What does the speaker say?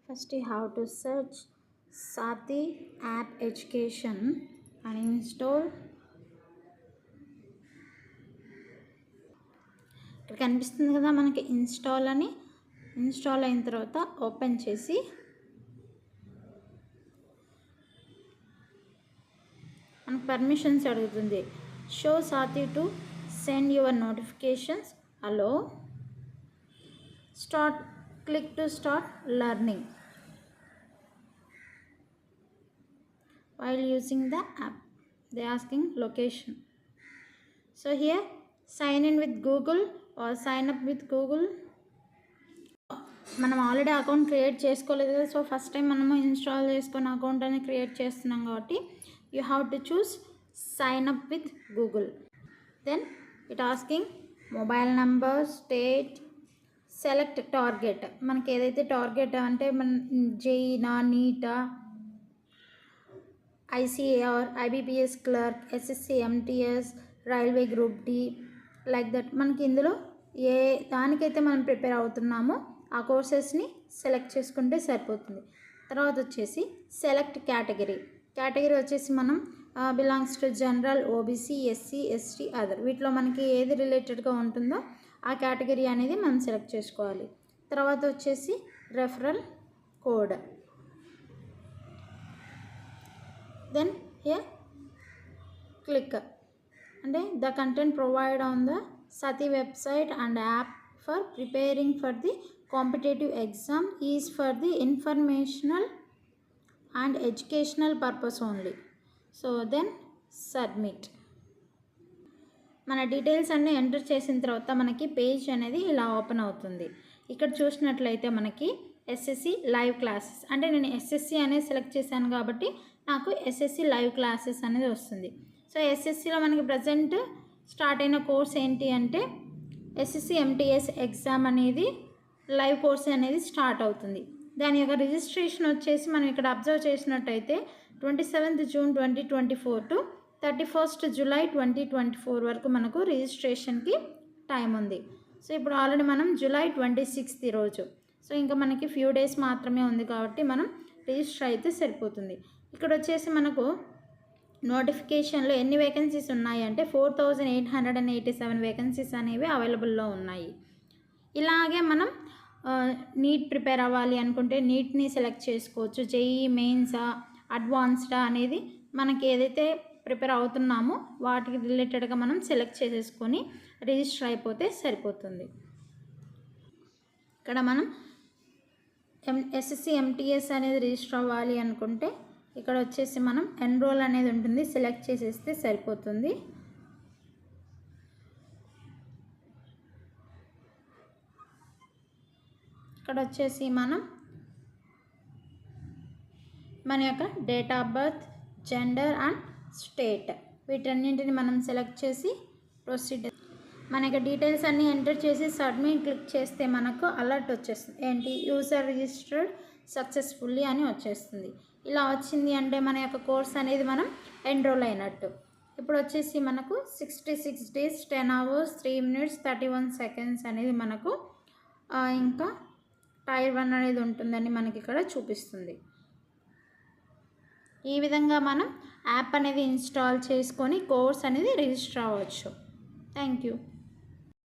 First you have to search Sathi app education and install. ఇక్కడ కనిపిస్తుంది కదా మనకి ఇన్స్టాల్ అని. ఇన్స్టాల్ అయిన తర్వాత ఓపెన్ చేసి మనకు పర్మిషన్స్ అడుగుతుంది. షో Sathi to send your notifications, allow, start, click to start learning while using the app. They asking location. So here sign in with Google or sign up with Google. మనం already account create చేసుకోలేదు కదా, so first time మనము install చేసుకున్న account అని create చేస్తున్నాం కాబట్టి you have to choose sign up with Google. Then it asking mobile number, state, select target. మనకి ఏదైతే టార్గెట్ అంటే మన జేఈనా, నీటా, ICAR, IBPS clerk, SSC, MTS, railway group D, like that మనకి ఇందులో ఏ దానికైతే మనం ప్రిపేర్ అవుతున్నామో ఆ కోర్సెస్ని సెలెక్ట్ చేసుకుంటే సరిపోతుంది. తర్వాత వచ్చేసి సెలెక్ట్ కేటగిరీ. కేటగిరీ వచ్చేసి మనం belongs to general, OBC, SC, ST, other, వీటిలో మనకి ఏది రిలేటెడ్గా ఉంటుందో ఆ కేటగిరీ అనేది మనం సెలెక్ట్ చేసుకోవాలి. తర్వాత వచ్చేసి referral code. Then here click అంటే the content provide on the Sathi website and app for preparing for the competitive exam is for the informational and educational purpose only. So then submit. మన details అన్నీ enter చేసిన తర్వాత మనకి page అనేది ఇలా open అవుతుంది. ఇక్కడ చూసినట్లయితే మనకి ఎస్ఎస్సి లైవ్ క్లాసెస్, అంటే నేను ఎస్ఎస్సి అనేది సెలెక్ట్ చేశాను కాబట్టి నాకు ఎస్ఎస్సి లైవ్ క్లాసెస్ అనేది వస్తుంది. సో ఎస్ఎస్సిలో మనకి ప్రజెంట్ స్టార్ట్ అయిన కోర్స్ ఏంటి అంటే ఎస్ఎస్సి ఎంటీఎస్ ఎగ్జామ్ అనేది లైవ్ కోర్స్ అనేది స్టార్ట్ అవుతుంది. దాని యొక్క రిజిస్ట్రేషన్ వచ్చేసి మనం ఇక్కడ అబ్జర్వ్ చేసినట్టయితే 27th June 2024 to 31st July 2024 వరకు మనకు రిజిస్ట్రేషన్కి టైం ఉంది. సో ఇప్పుడు ఆల్రెడీ మనం July 26th రోజు, సో ఇంకా మనకి ఫ్యూ డేస్ మాత్రమే ఉంది కాబట్టి మనం రిజిస్టర్ అయితే సరిపోతుంది. ఇక్కడ వచ్చేసి మనకు నోటిఫికేషన్లో ఎన్ని వేకెన్సీస్ ఉన్నాయి అంటే 4887 వేకెన్సీస్ అనేవి అవైలబుల్లో ఉన్నాయి. ఇలాగే మనం నీట్ ప్రిపేర్ అవ్వాలి అనుకుంటే నీట్ని సెలెక్ట్ చేసుకోవచ్చు. జేఈ మెయిన్సా, అడ్వాన్స్డా అనేది మనకి ఏదైతే ప్రిపేర్ అవుతున్నామో వాటికి రిలేటెడ్గా మనం సెలెక్ట్ చేసేసుకొని రిజిస్టర్ అయిపోతే సరిపోతుంది. ఇక్కడ మనం ఎస్ఎస్సి ఎంటీఎస్ అనేది రిజిస్టర్ అవ్వాలి అనుకుంటే ఇక్కడ వచ్చేసి మనం ఎన్రోల్ అనేది ఉంటుంది, సెలెక్ట్ చేసేస్తే సరిపోతుంది. ఇక్కడ వచ్చేసి మనం మన యొక్క date of birth, gender and state వీటన్నింటిని మనం సెలెక్ట్ చేసి ప్రొసీడ్. మన యొక్క డీటెయిల్స్ అన్నీ ఎంటర్ చేసి సబ్మిట్ క్లిక్ చేస్తే మనకు అలర్ట్ వచ్చేస్తుంది. ఏంటి, యూజర్ రిజిస్టర్డ్ సక్సెస్ఫుల్లీ అని వచ్చేస్తుంది. ఇలా వచ్చింది అంటే మన యొక్క కోర్స్ అనేది మనం ఎన్రోల్ అయినట్టు. ఇప్పుడు వచ్చేసి మనకు 66 days 10 hours 3 minutes 31 seconds అనేది మనకు ఇంకా టైర్ 1 అనేది ఉంటుందని మనకి ఇక్కడ చూపిస్తుంది. ఈ విధంగా మనం యాప్ అనేది ఇన్స్టాల్ చేసుకొని కోర్స్ అనేది రిజిస్టర్ అవ్వచ్చు. Thank you.